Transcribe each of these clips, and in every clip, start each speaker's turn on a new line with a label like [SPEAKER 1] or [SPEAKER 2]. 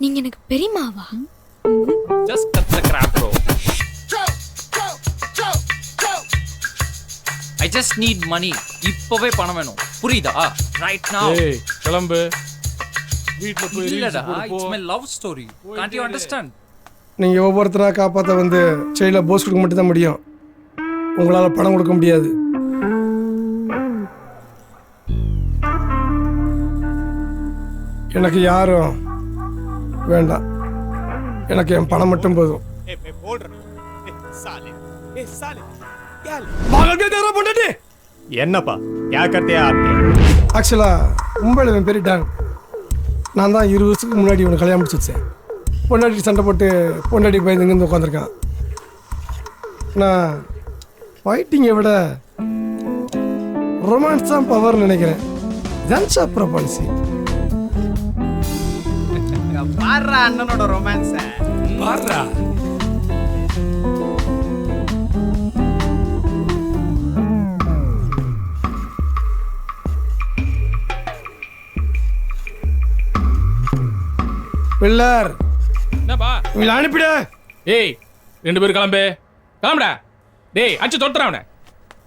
[SPEAKER 1] நீங்க எனக்கு பெரியமாவா?
[SPEAKER 2] Just cut the crap, bro. I just need money. இப்பவே பணம் வேணும். புரியுதா? Right now.
[SPEAKER 3] ஏய் கிளம்பு. வீட்ல போய்
[SPEAKER 2] இல்லடா, it's my love story. Can't you understand?
[SPEAKER 4] நீங்க ஒவ்வொருத்தரா காப்பாற்ற வந்து செயல போஸ் கொடுக்க மட்டும் தான் முடியும். உங்களால பணம் கொடுக்க முடியாது. எனக்கு யாரும் வேண்டாம். எனக்கு என் பணம் மட்டும் போதும்.
[SPEAKER 5] என்னப்பா क्या करते हैं आप?
[SPEAKER 4] ஆக்சுவலா மும்பையில் என் பேர் டான். நான் தான் 20 வருஷத்துக்கு முன்னாடி இவனை கல்யாணம் முடிச்சு வச்சேன். பொண்டாட்டி சண்டை போட்டு பொண்டாட்டி பயந்து இங்கேருந்து உட்காந்துருக்கான். நான் ஃபைட்டிங்கை விட ரொமான்ஸ் தான் பவர்னு நினைக்கிறேன். ஜன்ஷா ப்ரொபான்சி
[SPEAKER 5] பாரா அண்ணனோட ரொமான்ஸ்
[SPEAKER 3] பாரா.
[SPEAKER 4] பிள்ளர்
[SPEAKER 3] என்னப்பா?
[SPEAKER 4] இவங்களை அனுப்பிடு.
[SPEAKER 3] ஏய் ரெண்டு பேரும் கிளம்புடா. டேய் அச்சு தொடுறா அவனை.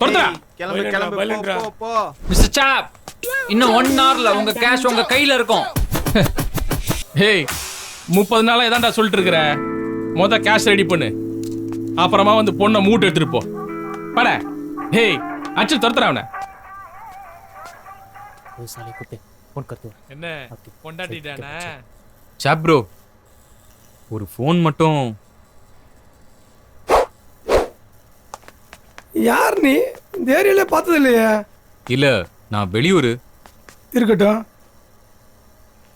[SPEAKER 3] தொடுறா.
[SPEAKER 5] கிளம்பு கிளம்பு போ போ.
[SPEAKER 2] Mr. Chap, இன்னும் 1 hourல உங்க கேஷ் உங்க கையில இருக்கும்.
[SPEAKER 3] ஏய் 30 நாளா இதான்டா சொல்லிட்டு இருக்கிற. மொத கேஷ் ரெடி பண்ணு. அப்புறமா வந்து பொண்ணை மூட்டை எடுத்துட்டு போ. பட. ஏய் அச்சு தொடுறா அவனை. என்ன பொண்டாட்டிட்டானே?
[SPEAKER 6] சாப் ப்ரோ, ஒரு ஃபோன் மட்டும்.
[SPEAKER 4] யார் நீ? இந்த ஏரியால பார்த்தது இல்லையே.
[SPEAKER 6] இல்ல, நான் வெளியூர்.
[SPEAKER 4] இருக்கட்டும்.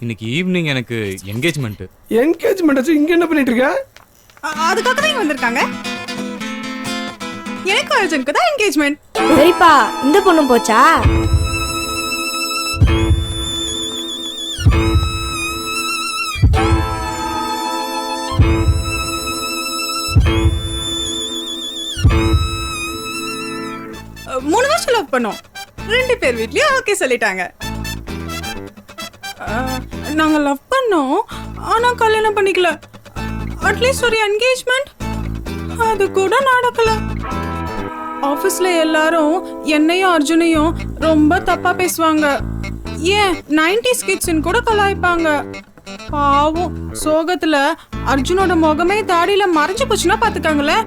[SPEAKER 6] இன்னைக்கு ஈவினிங் எனக்கு என்கேஜ்மெண்ட்.
[SPEAKER 4] என்கேஜ்மெண்ட் வச்சு இங்க என்ன பண்ணிட்டு இருக்க?
[SPEAKER 7] அதுக்காக தான் இங்க வந்திருக்காங்க. எனக்கு அர்ஜுனுக்கு தான் என்கேஜ்மெண்ட்.
[SPEAKER 1] பெரியப்பா, இந்த பொண்ணும் போச்சா?
[SPEAKER 7] மூணு வருஷம் லவ் பண்ணோம். 2 பேர் வீட்லயும் ஓகே சொல்லிட்டாங்க. நாங்க லவ் பண்ணோம், ஆனா கல்யாணம் பண்ணிக்கல. அட்லீஸ்ட் ஒரு என்கேஜ்மெண்ட் அது கூட நடக்கல. ஆபீஸ்ல எல்லாரும் என்னையும் அர்ஜுனையும் ரொம்ப தப்பா பேசுவாங்க. ஏன் 90s கிட்ஸ்ன்னு கூட கலாய்ப்பாங்க. பாவம் சோகத்துல அர்ஜுனோட முகமே தாடியில மறைஞ்சு போச்சுன்னா பாத்துக்காங்களேன்.